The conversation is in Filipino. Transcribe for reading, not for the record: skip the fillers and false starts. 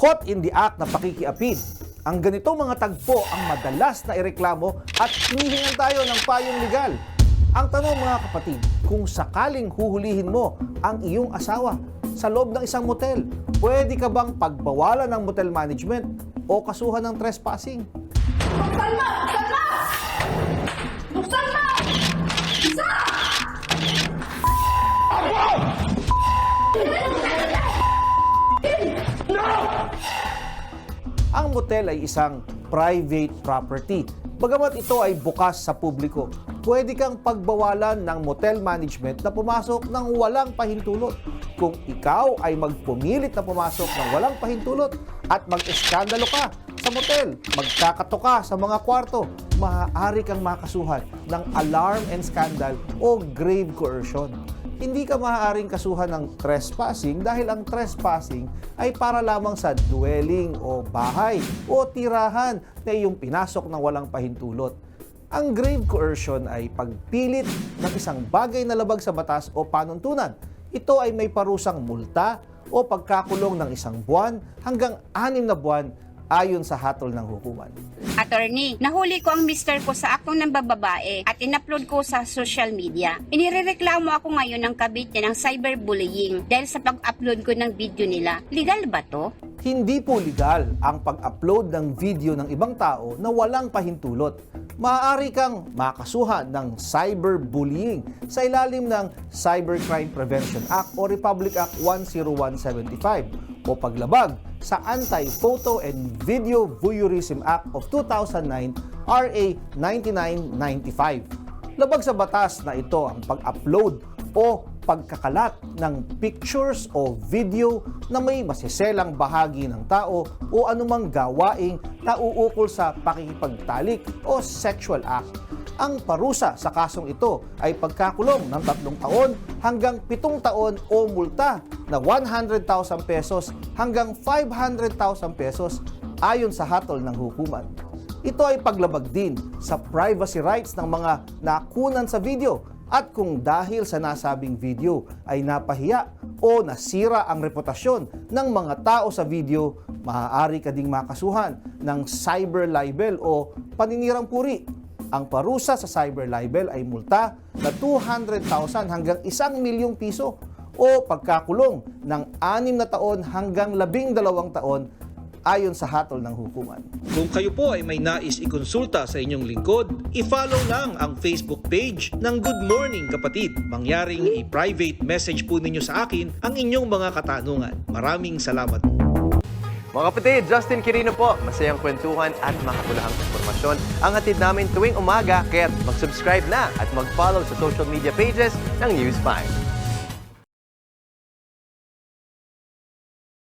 caught in the act na pakikiapid. Ang ganitong mga tagpo ang madalas na ireklamo at hinihingan tayo ng payong legal. Ang tanong mga kapatid, kung sakaling huhulihin mo ang iyong asawa sa loob ng isang motel, pwede ka bang pagbawalan ng motel management o kasuhan ng trespassing? Buksan mo! Buksan mo! Buksan mo! Isa! Ang motel ay isang private property. Bagamat ito ay bukas sa publiko, pwede kang pagbawalan ng motel management na pumasok ng walang pahintulot. Kung ikaw ay magpumilit na pumasok ng walang pahintulot at mag-eskandalo ka sa motel, magkakato ka sa mga kwarto, maaari kang makasuhan ng alarm and scandal o grave coercion. Hindi ka maaaring kasuhan ng trespassing dahil ang trespassing ay para lamang sa dwelling o bahay o tirahan na iyong pinasok ng walang pahintulot. Ang grave coercion ay pagpilit ng isang bagay na labag sa batas o panuntunan. Ito ay may parusang multa o pagkakulong ng 1 buwan hanggang 6 na buwan ayon sa hatol ng hukuman. Attorney, nahuli ko ang mister ko sa aktong ng bababae at in-upload ko sa social media. Inirereklamo ako ngayon ng kabit niya ng cyberbullying dahil sa pag-upload ko ng video nila. Legal ba to? Hindi po legal ang pag-upload ng video ng ibang tao na walang pahintulot. Maaari kang makasuhan ng cyberbullying sa ilalim ng Cybercrime Prevention Act o Republic Act 10175 o paglabag sa Anti-Photo and Video Voyeurism Act of 2009 RA 9995. Labag sa batas na ito ang pag-upload o pagkakalat ng pictures o video na may masiselang bahagi ng tao o anumang gawaing nauukol sa pakikipagtalik o sexual act. Ang parusa sa kasong ito ay pagkakulong ng 3 taon hanggang 7 taon o multa na 100,000 pesos hanggang 500,000 pesos ayon sa hatol ng hukuman. Ito ay paglabag din sa privacy rights ng mga nakunan sa video at kung dahil sa nasabing video ay napahiya o nasira ang reputasyon ng mga tao sa video, maaari ka ding makasuhan ng cyber libel o paninirang puri. Ang parusa sa cyber libel ay multa na 200,000 hanggang 1 milyong piso o pagkakulong ng 6 na taon hanggang 12 taon ayon sa hatol ng hukuman. Kung kayo po ay may nais ikonsulta sa inyong lingkod, i-follow lang ang Facebook page ng Good Morning Kapatid. Mangyaring i-private message po ninyo sa akin ang inyong mga katanungan. Maraming salamat po. Mga kapatid, Justin Quirino po. Masayang kwentuhan at makapulahang informasyon ang hatid namin tuwing umaga. Kaya mag-subscribe na at mag-follow sa social media pages ng News 5.